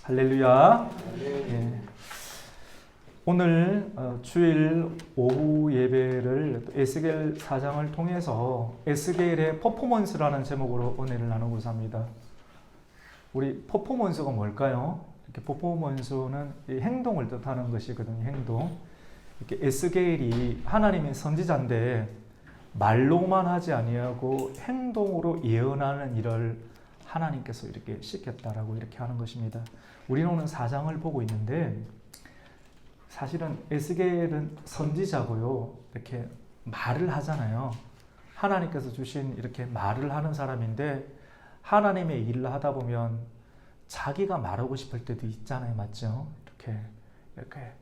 할렐루야. 예. 오늘 주일 오후 예배를 에스겔 4장을 통해서 에스겔의 퍼포먼스라는 제목으로 은혜를 나누고자 합니다. 우리 퍼포먼스가 뭘까요? 이렇게 퍼포먼스는 행동을 뜻하는 것이거든요. 행동. 이렇게 에스겔이 하나님의 선지자인데 말로만 하지 아니하고 행동으로 예언하는 일을 하나님께서 이렇게 시켰다라고 이렇게 하는 것입니다. 우리는 오늘 4장을 보고 있는데 사실은 에스겔은 선지자고요. 이렇게 말을 하잖아요. 하나님께서 주신 이렇게 말을 하는 사람인데 하나님의 일을 하다 보면 자기가 말하고 싶을 때도 있잖아요. 맞죠? 이렇게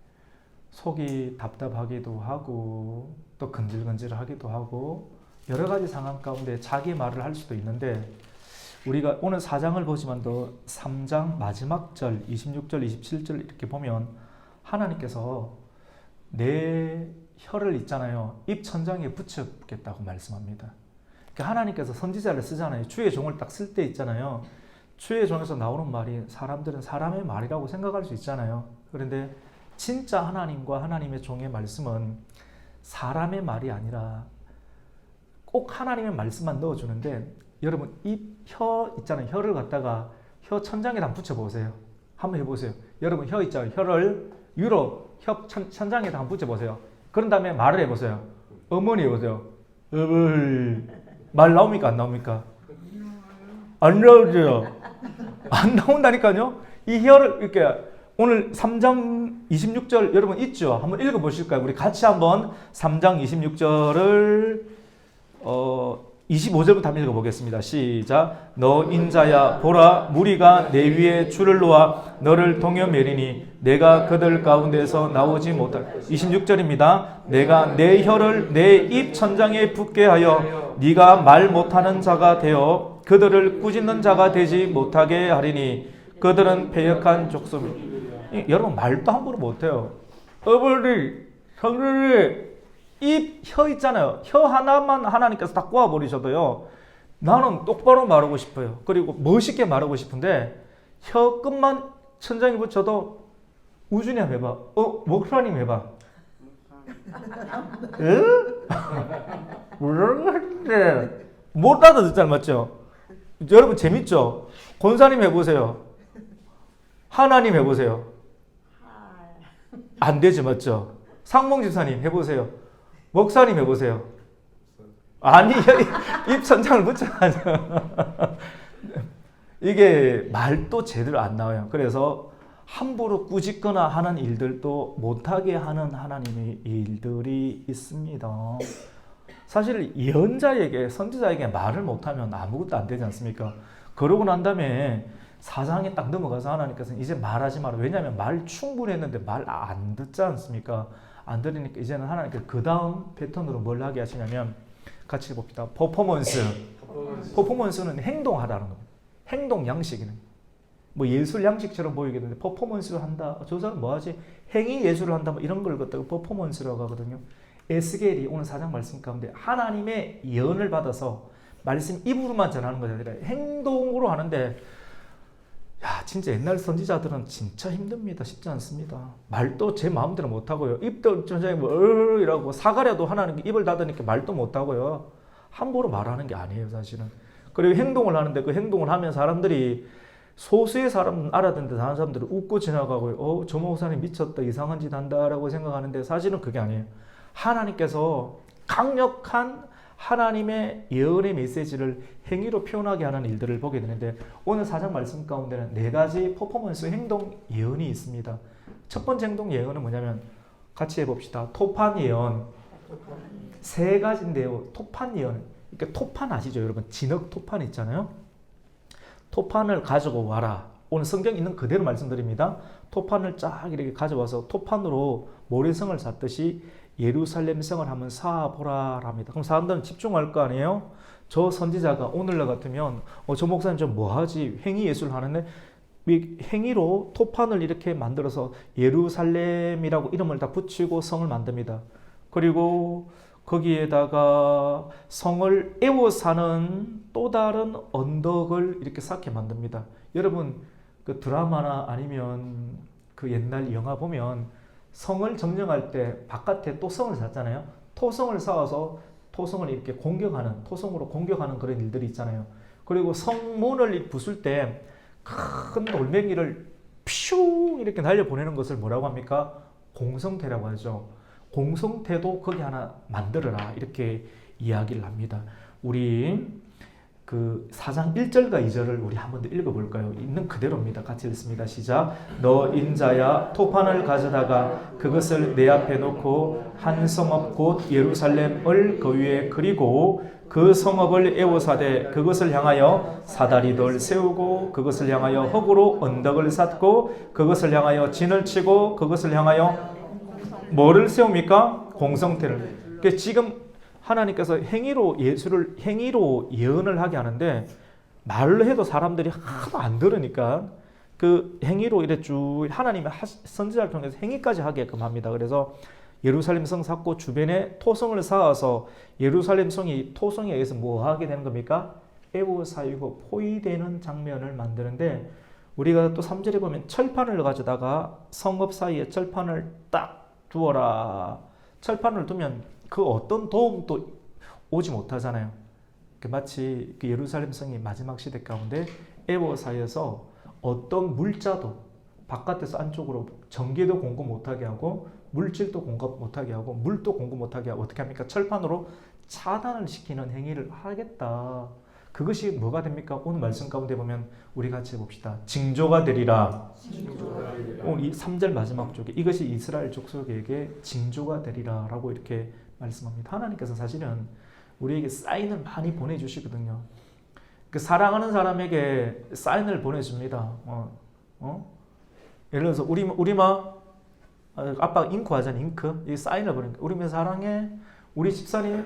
속이 답답하기도 하고 또 근질근질하기도 하고 여러 가지 상황 가운데 자기 말을 할 수도 있는데 우리가 오늘 4장을 보지만 또 3장 마지막 절 26절 27절 이렇게 보면 하나님께서 내 혀를 있잖아요. 입 천장에 붙여겠다고 말씀합니다. 그러니까 하나님께서 선지자를 쓰잖아요. 주의 종을 딱 쓸 때 있잖아요. 주의 종에서 나오는 말이 사람들은 사람의 말이라고 생각할 수 있잖아요. 그런데 진짜 하나님과 하나님의 종의 말씀은 사람의 말이 아니라 꼭 하나님의 말씀만 넣어주는데 여러분 혀 있잖아요. 혀를 갖다가 혀 천장에다 붙여보세요. 한번 해보세요. 여러분 혀 있잖아요. 혀를 혀 천장에다 한번 붙여보세요. 그런 다음에 말을 해보세요. 어머니 해보세요. 어머니 말 나옵니까? 안 나옵니까? 안 나오죠. 안 나온다니까요. 이 혀를 이렇게 오늘 3장 26절 여러분 있죠? 한번 읽어보실까요? 우리 같이 한번 3장 26절을 25절부터 한번 읽어보겠습니다. 시작. 너 인자야 보라 무리가 내 위에 줄을 놓아 너를 동여매리니 내가 그들 가운데서 나오지 못할 26절입니다. 내가 내 혀를 내 입 천장에 붙게 하여 네가 말 못하는 자가 되어 그들을 꾸짖는 자가 되지 못하게 하리니 그들은 패역한 족속이니 여러분 말도 함부로 못해요. 어버리 성령이 입, 혀 있잖아요. 혀 하나만 하나님께서 다 꼬아버리셔도요. 나는 똑바로 말하고 싶어요. 그리고 멋있게 말하고 싶은데 혀 끝만 천장에 붙여도 우준이 한번 해봐. 목사님 해봐. 에? 모르겠는데 못 알아듣잖아요. 맞죠? 여러분 재밌죠? 권사님 해보세요. 하나님 해보세요. 안 되지 맞죠? 상봉 집사님 해보세요. 목사님 해보세요. 아니 입 천장을 붙여가죠. 이게 말도 제대로 안 나와요. 그래서 함부로 꾸짖거나 하는 일들도 못하게 하는 하나님의 일들이 있습니다. 사실 예언자에게 선지자에게 말을 못하면 아무것도 안 되지 않습니까? 그러고 난 다음에 4장에 딱 넘어가서 하나님께서는 이제 말하지 마라. 왜냐하면 말 충분히 했는데 말 안 듣지 않습니까? 안 들으니까 이제는 하나님께서 그 다음 패턴으로 뭘 하게 하시냐면 같이 봅시다. 퍼포먼스는 행동하라는 겁니다. 행동 양식이는 뭐 예술 양식처럼 보이겠는데 퍼포먼스를 한다. 저 사람 뭐하지? 행위 예술을 한다. 뭐 이런 걸 갖다가 퍼포먼스라고 하거든요. 에스겔이 오늘 4장 말씀 가운데 하나님의 예언을 받아서 말씀 입으로만 전하는 것이 아니라 행동으로 하는데 야, 진짜 옛날 선지자들은 진짜 힘듭니다. 쉽지 않습니다. 말도 제 마음대로 못하고요. 입도 전장에 이라고 사가랴도 하나님 입을 닫으니까 말도 못하고요. 함부로 말하는 게 아니에요, 사실은. 그리고 행동을 하는데 그 행동을 하면 사람들이 소수의 사람은 알아듣는데 다른 사람들은 웃고 지나가고요. 저 목사님 미쳤다, 이상한 짓 한다라고 생각하는데 사실은 그게 아니에요. 하나님께서 강력한 하나님의 예언의 메시지를 행위로 표현하게 하는 일들을 보게 되는데 오늘 4장 말씀 가운데는 4가지 퍼포먼스 행동 예언이 있습니다. 첫 번째 행동 예언은 뭐냐면 같이 해봅시다. 토판 예언. 3가지인데요. 토판 예언. 그러니까 토판 아시죠? 여러분 진흙 토판 있잖아요. 토판을 가지고 와라. 오늘 성경 있는 그대로 말씀드립니다. 토판을 쫙 이렇게 가져와서 토판으로 모래성을 쌓듯이 예루살렘 성을 한번 쌓아보라 합니다. 그럼 사람들은 집중할 거 아니에요? 저 선지자가 오늘날 같으면 저 목사님 좀 뭐하지? 행위 예술 하는데 행위로 토판을 이렇게 만들어서 예루살렘이라고 이름을 다 붙이고 성을 만듭니다. 그리고 거기에다가 성을 에워싸는 또 다른 언덕을 이렇게 쌓게 만듭니다. 여러분 그 드라마나 아니면 그 옛날 영화 보면 성을 점령할 때 바깥에 토성을 샀잖아요. 토성을 쌓아서 토성을 이렇게 공격하는, 토성으로 공격하는 그런 일들이 있잖아요. 그리고 성문을 부술 때 큰 돌멩이를 퓨 이렇게 날려보내는 것을 뭐라고 합니까? 공성태라고 하죠. 공성태도 거기 하나 만들어라 이렇게 이야기를 합니다. 우리 그 4장 1절과 2절을 우리 한번 더 읽어볼까요? 있는 그대로입니다. 같이 읽습니다. 시작. 너 인자야 토판을 가져다가 그것을 내 앞에 놓고 한 성읍 곧 예루살렘을 그 위에 그리고 그 성읍을 에워사대 그것을 향하여 사다리돌 세우고 그것을 향하여 흙으로 언덕을 쌓고 그것을 향하여 진을 치고 그것을 향하여 뭐를 세웁니까? 공성태를. 그러니까 지금 하나님께서 행위로 예언을 하게 하는데 말로 해도 사람들이 하도 안 들으니까 그 행위로 이래 쭉 하나님의 선지자를 통해서 행위까지 하게끔 합니다. 그래서 예루살렘 성 쌓고 주변에 토성을 쌓아서 예루살렘 성이 토성에 의해서 뭐 하게 되는 겁니까? 에워싸이고 포위되는 장면을 만드는데 우리가 또 3절에 보면 철판을 가져다가 성읍 사이에 철판을 딱 두어라. 철판을 두면 그 어떤 도움도 오지 못하잖아요. 마치 그 예루살렘 성이 마지막 시대 가운데 에워싸여서 어떤 물자도 바깥에서 안쪽으로 전기도 공급 못하게 하고 물질도 공급 못하게 하고 물도 공급 못하게 하고 어떻게 합니까? 철판으로 차단을 시키는 행위를 하겠다. 그것이 뭐가 됩니까? 오늘 말씀 가운데 보면 우리 같이 해봅시다. 징조가 되리라. 오늘 이 3절 마지막 쪽에 이것이 이스라엘 족속에게 징조가 되리라 라고 이렇게 말씀합니다. 하나님께서 사실은 우리에게 사인을 많이 보내주시거든요. 그 사랑하는 사람에게 사인을 보내줍니다. 예를 들어서 우리마 아빠가 잉크 하잖아. 잉크 이 사인을 보내니까 우리마 사랑해. 우리 집사님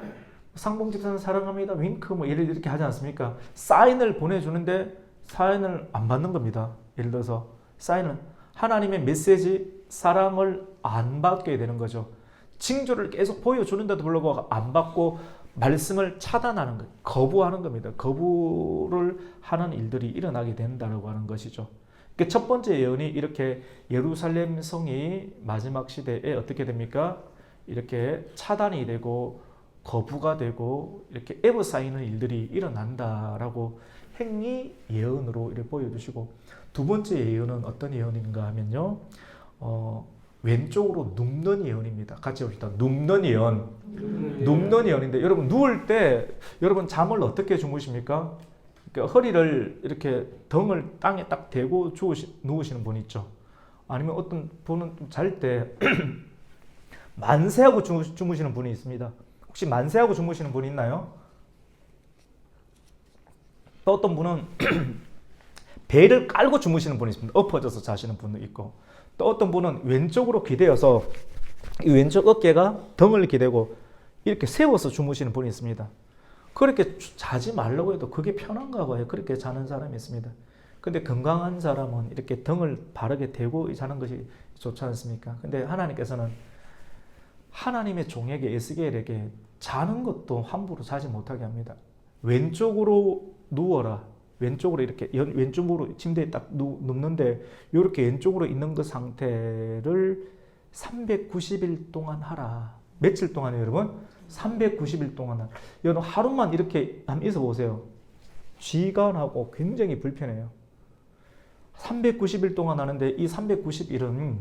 상봉 집사님 사랑합니다. 윙크 뭐 예를 이렇게 하지 않습니까? 사인을 보내주는데 사인을 안 받는 겁니다. 예를 들어서 사인은 하나님의 메시지 사랑을 안 받게 되는 거죠. 징조를 계속 보여주는데도 불구하고 안 받고 말씀을 차단하는 것, 거부하는 겁니다. 거부를 하는 일들이 일어나게 된다고 하는 것이죠. 첫 번째 예언이 이렇게 예루살렘 성이 마지막 시대에 어떻게 됩니까? 이렇게 차단이 되고 거부가 되고 이렇게 에워싸이는 일들이 일어난다라고 행위 예언으로 이렇게 보여주시고 두 번째 예언은 어떤 예언인가 하면요. 왼쪽으로 눕는 예언입니다. 같이 봅시다. 눕는 예언. 눕는 예언인데 여러분 누울 때 여러분 잠을 어떻게 주무십니까? 그러니까 허리를 이렇게 등을 땅에 딱 대고 누우시는 분 있죠. 아니면 어떤 분은 잘 때 만세하고 주무시는 분이 있습니다. 혹시 만세하고 주무시는 분 있나요? 또 어떤 분은 배를 깔고 주무시는 분이 있습니다. 엎어져서 자시는 분도 있고 또 어떤 분은 왼쪽으로 기대어서 이 왼쪽 어깨가 등을 기대고 이렇게 세워서 주무시는 분이 있습니다. 그렇게 자지 말라고 해도 그게 편한가 봐요. 그렇게 자는 사람이 있습니다. 근데 건강한 사람은 이렇게 등을 바르게 대고 자는 것이 좋지 않습니까? 근데 하나님께서는 하나님의 종에게 에스겔에게 자는 것도 함부로 자지 못하게 합니다. 왼쪽으로 누워라. 왼쪽으로 이렇게 왼쪽으로 침대에 딱 눕는데 이렇게 왼쪽으로 있는 그 상태를 390일 동안 하라. 며칠 동안이에요, 여러분? 390일 동안 하라. 여러분 하루만 이렇게 한번 있어 보세요. 쥐가 나고 굉장히 불편해요. 390일 동안 하는데 이 390일은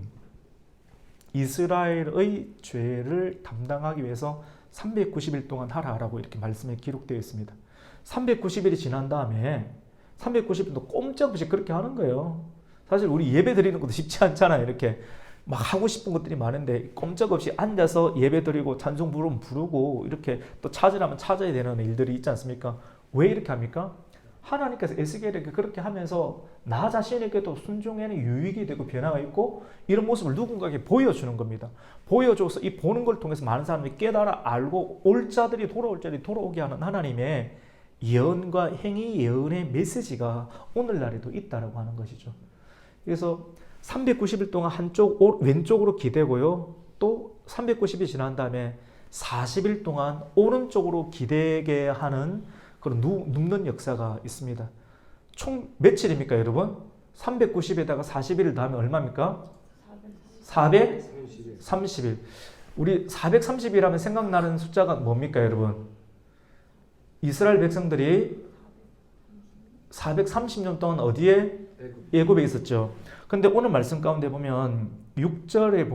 이스라엘의 죄를 담당하기 위해서 390일 동안 하라라고 이렇게 말씀에 기록되어 있습니다. 390일이 지난 다음에 390일도 꼼짝없이 그렇게 하는 거예요. 사실 우리 예배 드리는 것도 쉽지 않잖아요. 이렇게 막 하고 싶은 것들이 많은데 꼼짝없이 앉아서 예배 드리고 찬송 부르고 이렇게 또 찾으라면 찾아야 되는 일들이 있지 않습니까? 왜 이렇게 합니까? 하나님께서 에스겔에게 그렇게 하면서 나 자신에게도 순종에는 유익이 되고 변화가 있고 이런 모습을 누군가에게 보여주는 겁니다. 보여줘서 이 보는 걸 통해서 많은 사람들이 깨달아 알고 올 자들이 돌아올 자들이 돌아오게 하는 하나님의 예언과 행위 예언의 메시지가 오늘날에도 있다라고 하는 것이죠. 그래서 390일 동안 왼쪽으로 기대고요. 또 390일 지난 다음에 40일 동안 오른쪽으로 기대게 하는 그런 눕는 역사가 있습니다. 총 며칠입니까, 여러분? 390에다가 41을 더하면 얼마입니까? 430일. 우리 430일 하면 생각나는 숫자가 뭡니까, 여러분? 이스라엘 백성들이 430년 동안 어디에? 애굽에 있었죠. 근데 오늘 말씀 가운데 보면 6절에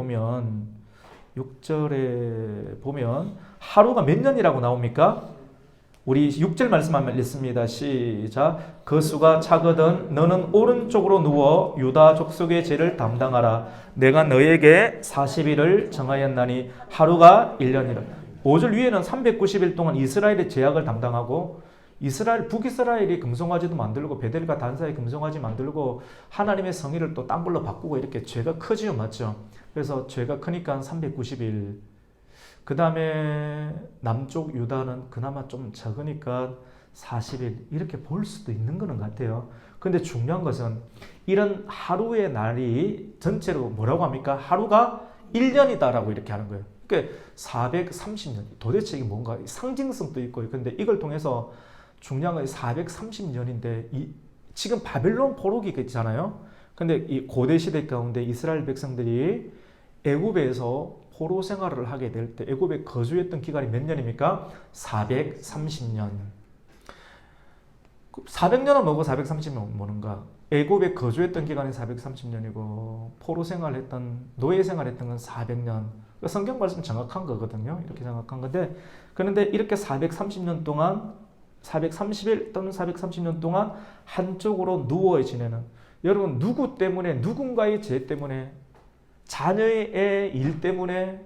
보면 하루가 몇 년이라고 나옵니까? 우리 6절 말씀 한번 읽습니다. 시작. 그 수가 차거든 너는 오른쪽으로 누워 유다 족속의 죄를 담당하라. 내가 너에게 40일을 정하였나니 하루가 1년이라. 5절 위에는 390일 동안 이스라엘의 죄악을 담당하고 북이스라엘이 금송아지도 만들고 베델과 단사의 금송아지 만들고 하나님의 성의를 또 딴 걸로 바꾸고 이렇게 죄가 크지요, 맞죠? 그래서 죄가 크니까 390일. 그 다음에 남쪽 유다는 그나마 좀 적으니까 40일 이렇게 볼 수도 있는 거는 같아요. 근데 중요한 것은 이런 하루의 날이 전체로 뭐라고 합니까? 하루가 1년이다라고 이렇게 하는 거예요. 그러니까 430년 도대체 이게 뭔가 상징성도 있고 근데 이걸 통해서 중요한 건 430년인데 지금 바벨론 포로기 있잖아요. 근데 이 고대 시대 가운데 이스라엘 백성들이 애굽에서 포로 생활을 하게 될 때 애굽에 거주했던 기간이 몇 년입니까? 430년. 400년은 뭐고 430년은 뭐는가? 애굽에 거주했던 기간이 430년이고 포로 생활했던 노예 생활했던 건 400년. 성경 말씀 정확한 거거든요. 이렇게 정확한 건데 그런데 이렇게 430년 동안 430일 또는 430년 동안 한쪽으로 누워 지내는 여러분 누구 때문에 누군가의 죄 때문에 자녀의 일 때문에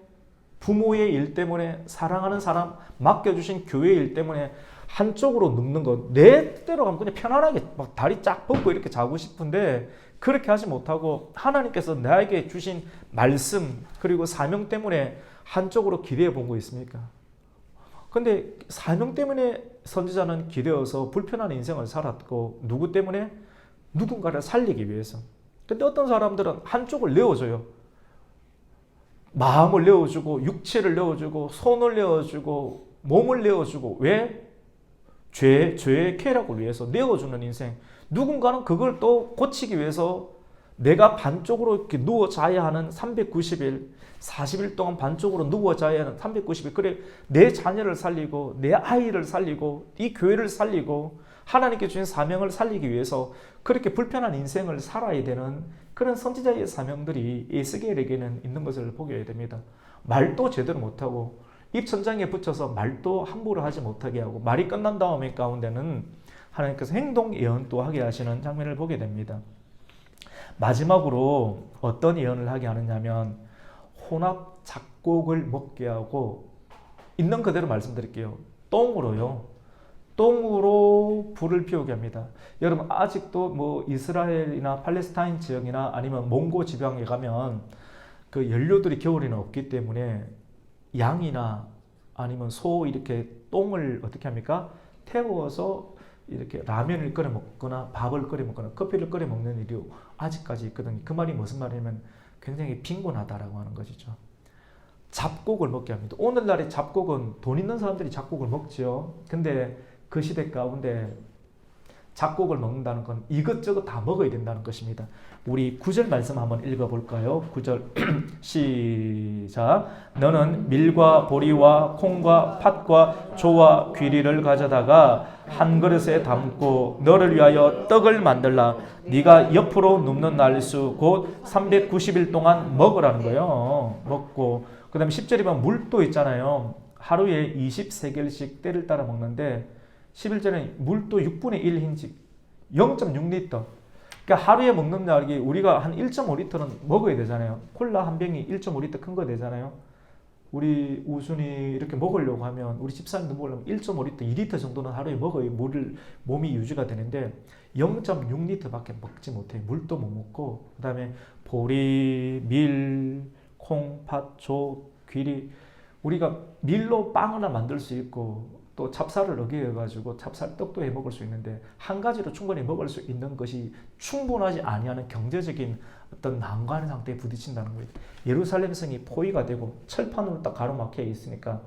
부모의 일 때문에 사랑하는 사람 맡겨주신 교회의 일 때문에 한쪽으로 눕는 것 내 뜻대로 가면 그냥 편안하게 막 다리 쫙 뻗고 이렇게 자고 싶은데 그렇게 하지 못하고 하나님께서 나에게 주신 말씀 그리고 사명 때문에 한쪽으로 기대어 본 거 있습니까? 근데 사명 때문에 선지자는 기대어서 불편한 인생을 살았고 누구 때문에? 누군가를 살리기 위해서. 근데 어떤 사람들은 한쪽을 내어줘요. 마음을 내어주고 육체를 내어주고 손을 내어주고 몸을 내어주고 왜? 죄의 쾌락을 위해서 내어주는 인생. 누군가는 그걸 또 고치기 위해서 내가 반쪽으로 이렇게 누워 자야 하는 390일 40일 동안 반쪽으로 누워 자야 하는 390일 그래 내 자녀를 살리고 내 아이를 살리고 이 교회를 살리고 하나님께 주신 사명을 살리기 위해서 그렇게 불편한 인생을 살아야 되는 그런 선지자의 사명들이 에스겔에게는 있는 것을 보게 됩니다. 말도 제대로 못하고 입천장에 붙여서 말도 함부로 하지 못하게 하고 말이 끝난 다음에 가운데는 하나님께서 행동 예언도 하게 하시는 장면을 보게 됩니다. 마지막으로 어떤 예언을 하게 하느냐면 혼합 잡곡을 먹게 하고 있는 그대로 말씀드릴게요. 똥으로 불을 피우게 합니다. 여러분 아직도 뭐 이스라엘이나 팔레스타인 지역이나 아니면 몽고 지방에 가면 그 연료들이 겨울에는 없기 때문에 양이나 아니면 소 이렇게 똥을 어떻게 합니까? 태워서 이렇게 라면을 끓여 먹거나 밥을 끓여 먹거나 커피를 끓여 먹는 일이 아직까지 있거든요. 그 말이 무슨 말이냐면 굉장히 빈곤하다라고 하는 것이죠. 잡곡을 먹게 합니다. 오늘날의 잡곡은 돈 있는 사람들이 잡곡을 먹죠. 근데 그 시대 가운데 잡곡을 먹는다는 건 이것저것 다 먹어야 된다는 것입니다. 우리 9절 말씀 한번 읽어볼까요? 9절 시작. 너는 밀과 보리와 콩과 팥과 조와 귀리를 가져다가 한 그릇에 담고 너를 위하여 떡을 만들라. 네가 옆으로 눕는 날수 곧 390일 동안 먹으라는 거예요. 먹고 그 다음에 10절이면 물도 있잖아요. 하루에 20세겔씩 때를 따라 먹는데 11절에 물도 6분의 1힌지 0.6리터. 그러니까 하루에 먹는 약이 우리가 한 1.5리터는 먹어야 되잖아요. 콜라 한 병이 1.5리터 큰 거 되잖아요. 우리 우순이 이렇게 먹으려고 하면 우리 집사님도 먹으려면 1.5리터, 2리터 정도는 하루에 먹어야 몸이 유지가 되는데 0.6리터밖에 먹지 못해요. 물도 못 먹고 그 다음에 보리, 밀, 콩, 팥, 조, 귀리 우리가 밀로 빵 하나 만들 수 있고 또 찹쌀을 어기해가지고 찹쌀떡도 해 먹을 수 있는데 한 가지로 충분히 먹을 수 있는 것이 충분하지 아니하는 경제적인 어떤 난관의 상태에 부딪힌다는 거예요. 예루살렘 성이 포위가 되고 철판으로 딱 가로막혀 있으니까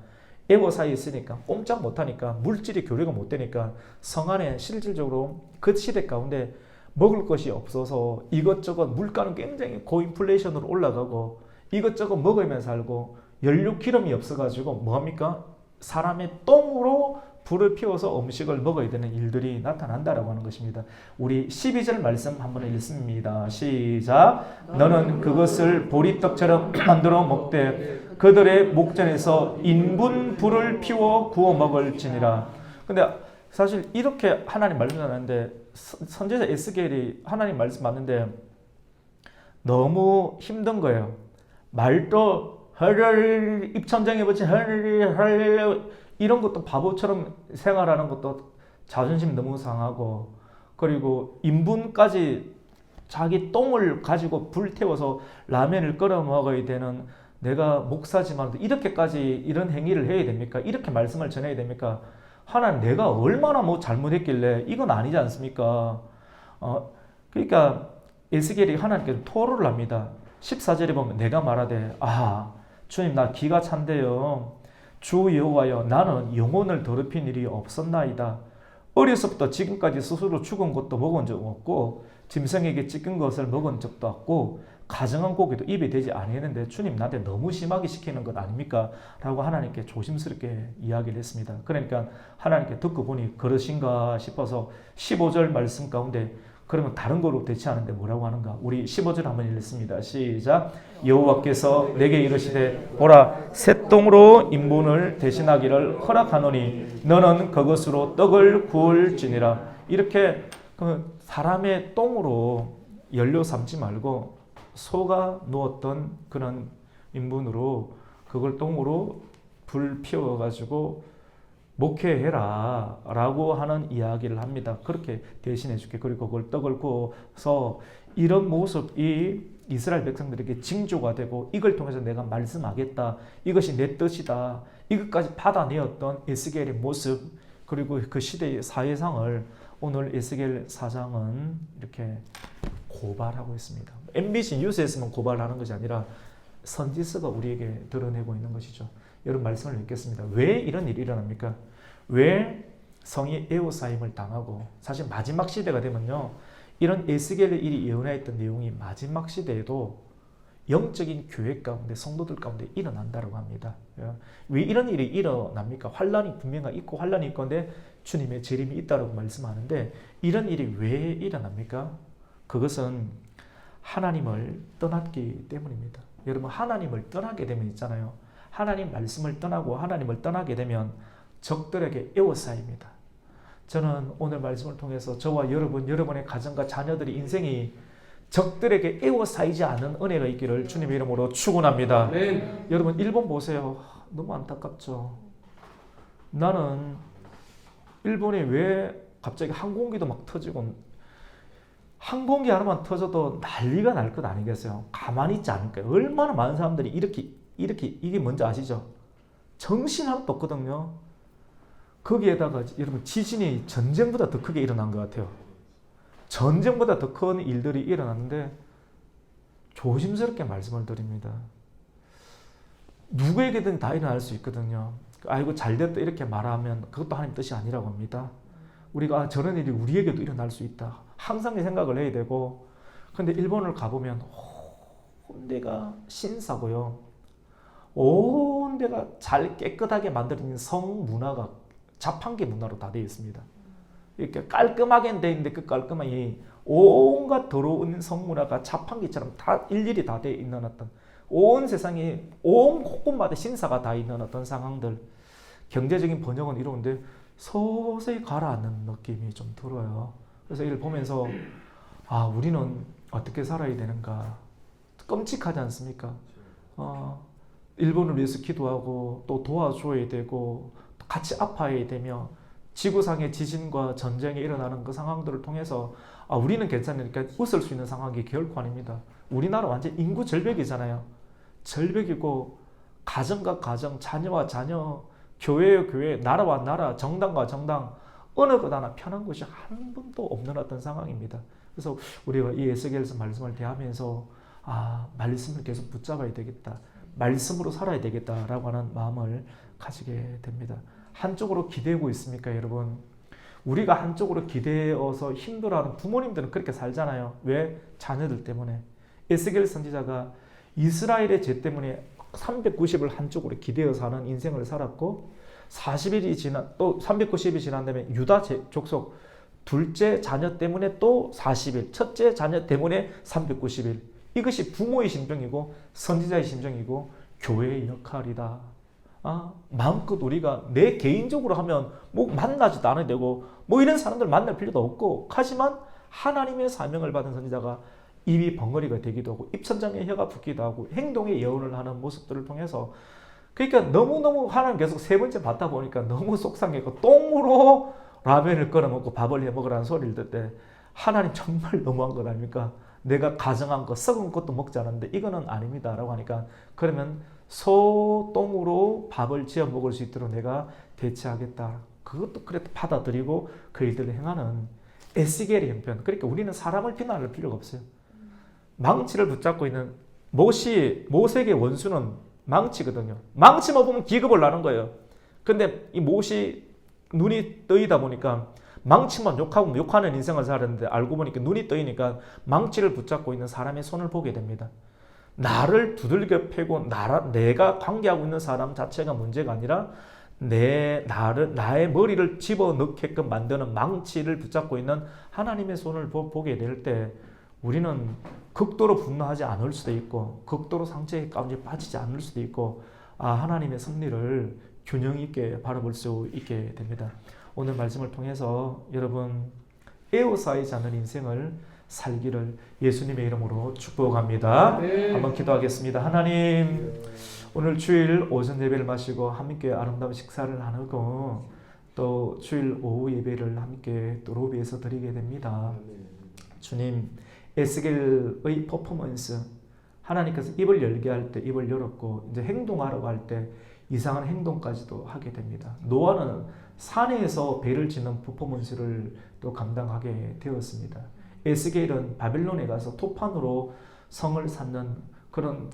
애고 사이에 있으니까 꼼짝 못하니까 물질이 교류가 못 되니까 성 안에 실질적으로 그 시대 가운데 먹을 것이 없어서 이것저것 물가는 굉장히 고인플레이션으로 올라가고 이것저것 먹으면 살고 연료 기름이 없어가지고 뭐합니까? 사람의 똥으로 불을 피워서 음식을 먹어야 되는 일들이 나타난다라고 하는 것입니다. 우리 12절 말씀 한번 읽습니다. 시작. 너는 그것을 보리떡처럼 만들어 먹되 그들의 목전에서 인분 불을 피워 구워 먹을지니라. 근데 사실 이렇게 하나님 말씀하는데 선지자 에스겔이 하나님 말씀 맞는데 너무 힘든 거예요. 말도 헐 입천장에 붙인 헐 이런 것도 바보처럼 생활하는 것도 자존심 너무 상하고 그리고 인분까지 자기 똥을 가지고 불태워서 라면을 끓여 먹어야 되는 내가 목사지만 이렇게까지 이런 행위를 해야 됩니까? 이렇게 말씀을 전해야 됩니까? 하나님 내가 얼마나 뭐 잘못했길래 이건 아니지 않습니까? 그러니까 에스겔이 하나님께 토로를 합니다. 14절에 보면 내가 말하되 주님 나 기가 찬데요. 주 여호와여 나는 영혼을 더럽힌 일이 없었나이다. 어려서부터 지금까지 스스로 죽은 것도 먹은 적 없고 짐승에게 찢긴 것을 먹은 적도 없고 가정한 고기도 입에 대지 아니했는데 주님 나한테 너무 심하게 시키는 것 아닙니까? 라고 하나님께 조심스럽게 이야기를 했습니다. 그러니까 하나님께 듣고 보니 그러신가 싶어서 15절 말씀 가운데 그러면 다른 거로 대체하는데 뭐라고 하는가? 우리 15절 한번 읽습니다. 시작. 여호와께서 내게 이르시되 보라 새 똥으로 인분을 대신하기를 허락하노니 너는 그것으로 떡을 구울지니라. 이렇게 사람의 똥으로 연료 삼지 말고 소가 누웠던 그런 인분으로 그걸 똥으로 불 피워가지고 목회해라 라고 하는 이야기를 합니다. 그렇게 대신해 줄게. 그리고 그걸 떡을 구워서 이런 모습이 이스라엘 백성들에게 징조가 되고 이걸 통해서 내가 말씀하겠다. 이것이 내 뜻이다. 이것까지 받아내었던 에스겔의 모습 그리고 그 시대의 사회상을 오늘 에스겔 4장은 이렇게 고발하고 있습니다. MBC 뉴스에서만 고발하는 것이 아니라 선지서가 우리에게 드러내고 있는 것이죠. 여러분 말씀을 읽겠습니다. 왜 이런 일이 일어납니까? 왜 성이 에워싸임을 당하고 사실 마지막 시대가 되면요. 이런 에스겔의 일이 예언했던 내용이 마지막 시대에도 영적인 교회 가운데 성도들 가운데 일어난다고 합니다. 왜 이런 일이 일어납니까? 환란이 분명히 있고 환란이 있건데 주님의 재림이 있다고 말씀하는데 이런 일이 왜 일어납니까? 그것은 하나님을 떠났기 때문입니다. 여러분 하나님을 떠나게 되면 있잖아요. 하나님 말씀을 떠나고 하나님을 떠나게 되면 적들에게 에워싸입니다. 저는 오늘 말씀을 통해서 저와 여러분의 가정과 자녀들의 인생이 적들에게 에워싸이지 않는 은혜가 있기를 주님의 이름으로 축원합니다. 여러분 일본 보세요. 너무 안타깝죠. 나는 일본에 왜 갑자기 항공기도 막 터지고 항공기 하나만 터져도 난리가 날 것 아니겠어요? 가만히 있지 않을까요? 얼마나 많은 사람들이 이렇게 이게 뭔지 아시죠? 정신 하나도 없거든요. 거기에다가 여러분 지진이 전쟁보다 더 크게 일어난 것 같아요. 전쟁보다 더 큰 일들이 일어났는데 조심스럽게 말씀을 드립니다. 누구에게든 다 일어날 수 있거든요. 아이고 잘됐다 이렇게 말하면 그것도 하나님 뜻이 아니라고 합니다. 우리가 저런 일이 우리에게도 일어날 수 있다. 항상 생각을 해야 되고 근데 일본을 가보면 온 데가 신사고요. 온 데가 잘 깨끗하게 만들어진 성문화가 자판기 문화로 다 되어 있습니다. 이렇게 깔끔하게 되어 있는데 그 깔끔함이 온갖 더러운 성문화가 자판기처럼 다 일일이 다 되어 있는 어떤 온 세상에 온 곳곳마다 신사가 다 있는 어떤 상황들 경제적인 번영은 이루는데 서서히 가라앉는 느낌이 좀 들어요. 그래서 이를 보면서 우리는 어떻게 살아야 되는가 끔찍하지 않습니까? 일본을 위해서 기도하고 또 도와줘야 되고 같이 아파야 되며 지구상의 지진과 전쟁이 일어나는 그 상황들을 통해서 우리는 괜찮으니까 웃을 수 있는 상황이 결코 아닙니다. 우리나라 완전 인구 절벽이잖아요. 절벽이고 가정과 가정, 자녀와 자녀, 교회와 교회, 나라와 나라, 정당과 정당 어느 것 하나 편한 곳이 한 번도 없는 어떤 상황입니다. 그래서 우리가 이 에스겔서 말씀을 대하면서 말씀을 계속 붙잡아야 되겠다. 말씀으로 살아야 되겠다라고 하는 마음을 가지게 됩니다. 한쪽으로 기대고 있습니까, 여러분? 우리가 한쪽으로 기대어서 힘들어하는 부모님들은 그렇게 살잖아요. 왜? 자녀들 때문에. 에스겔 선지자가 이스라엘의 죄 때문에 390을 한쪽으로 기대어서 하는 인생을 살았고, 40일이 지난, 또 390이 지난 다음에 유다 족속 둘째 자녀 때문에 또 40일, 첫째 자녀 때문에 390일. 이것이 부모의 심정이고 선지자의 심정이고 교회의 역할이다. 마음껏 우리가 내 개인적으로 하면 뭐 만나지도 않아야 되고 뭐 이런 사람들 만날 필요도 없고, 하지만 하나님의 사명을 받은 선지자가 입이 벙어리가 되기도 하고 입천장에 혀가 붙기도 하고 행동의 예언을 하는 모습들을 통해서, 그러니까 너무너무 하나님 계속 세 번째 받다 보니까 너무 속상했고, 똥으로 라면을 끓여 먹고 밥을 해 먹으라는 소리를 듣을 때 하나님 정말 너무한 것 아닙니까? 내가 가정한 거 썩은 것도 먹지 않았는데 이거는 아닙니다 라고 하니까, 그러면 소똥으로 밥을 지어 먹을 수 있도록 내가 대처하겠다. 그것도 그래도 받아들이고 그 일들을 행하는 에스겔의 형편. 그러니까 우리는 사람을 비난할 필요가 없어요. 망치를 붙잡고 있는 모색의 원수는 망치거든요. 망치만 보면 기겁을 나는 거예요. 근데 이 못이 눈이 떠이다 보니까 망치만 욕하고 욕하는 인생을 살았는데, 알고 보니까 눈이 떠이니까 망치를 붙잡고 있는 사람의 손을 보게 됩니다. 나를 두들겨 패고 내가 관계하고 있는 사람 자체가 문제가 아니라 나의 머리를 집어넣게끔 만드는 망치를 붙잡고 있는 하나님의 손을 보게 될 때, 우리는 극도로 분노하지 않을 수도 있고 극도로 상처에 가운데 빠지지 않을 수도 있고, 하나님의 섭리를 균형 있게 바라볼 수 있게 됩니다. 오늘 말씀을 통해서 여러분 에워싸이지 않는 인생을 살기를 예수님의 이름으로 축복합니다. 네. 한번 기도하겠습니다. 하나님, 오늘 주일 오전 예배를 마시고 함께 아름다운 식사를 나누고 또 주일 오후 예배를 함께 또 로비에서 드리게 됩니다. 주님, 에스겔의 퍼포먼스, 하나님께서 입을 열게 할 때 입을 열었고 이제 행동하라고 할 때 이상한 행동까지도 하게 됩니다. 노아는 산에서 배를 짓는 퍼포먼스를 또 감당하게 되었습니다. 에스겔은 바벨론에 가서 토판으로 성을 쌓는 그런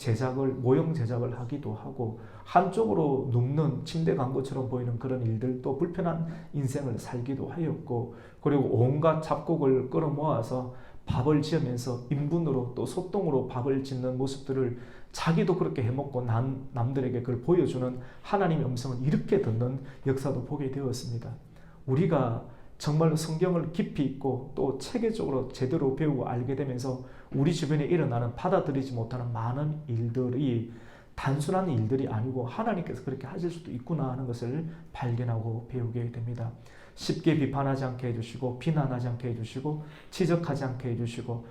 모형 제작을 하기도 하고, 한쪽으로 눕는 침대 간 것처럼 보이는 그런 일들도 불편한 인생을 살기도 하였고, 그리고 온갖 잡곡을 끌어모아서 밥을 지으면서 인분으로 또 소똥으로 밥을 짓는 모습들을 자기도 그렇게 해먹고 남들에게 그걸 보여주는 하나님의 음성을 이렇게 듣는 역사도 보게 되었습니다. 우리가 정말로 성경을 깊이 읽고 또 체계적으로 제대로 배우고 알게 되면서 우리 주변에 일어나는 받아들이지 못하는 많은 일들이 단순한 일들이 아니고 하나님께서 그렇게 하실 수도 있구나 하는 것을 발견하고 배우게 됩니다. 쉽게 비판하지 않게 해주시고 비난하지 않게 해주시고 지적하지 않게 해주시고,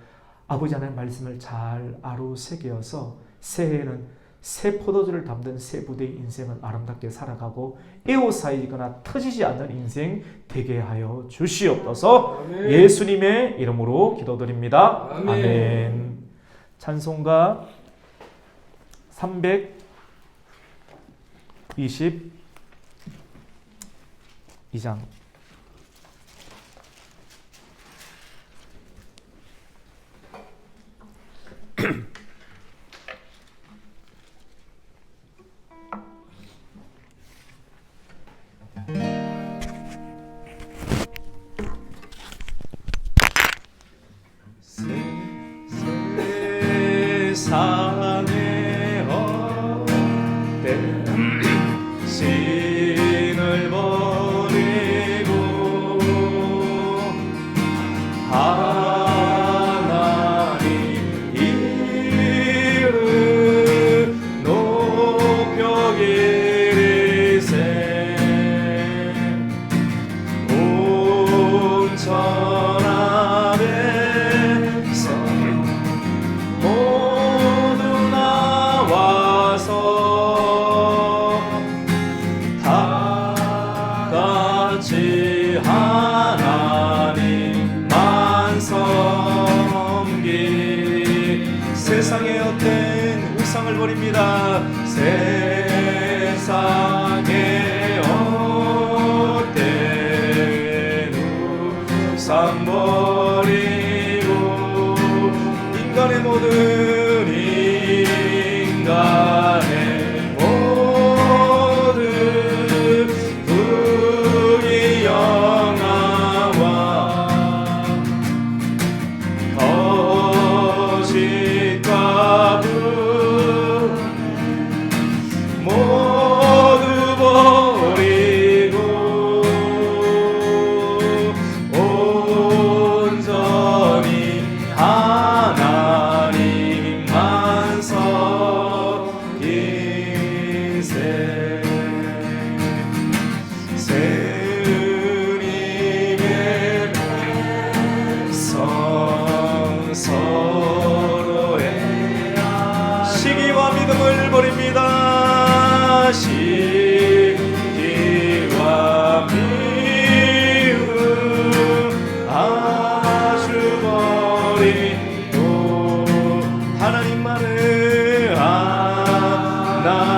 아버지 하나님의 말씀을 잘 아루새겨서 새해에는 새 포도주를 담든 새 부대의 인생을 아름답게 살아가고 에워싸이거나 터지지 않는 인생 되게 하여 주시옵소서. 아멘. 예수님의 이름으로 기도드립니다. 아멘. 아멘. 찬송가 322장 세상에 헛된 신을 버리고 하나님 이름 높여 기리세. 온 천하에서 모두 나와서 다 같이 하나님만 섬기. 세상의 헛된 우상을 버립니다. 세상의 헛된 우상 버리고 인간의 모든 부귀영화 나를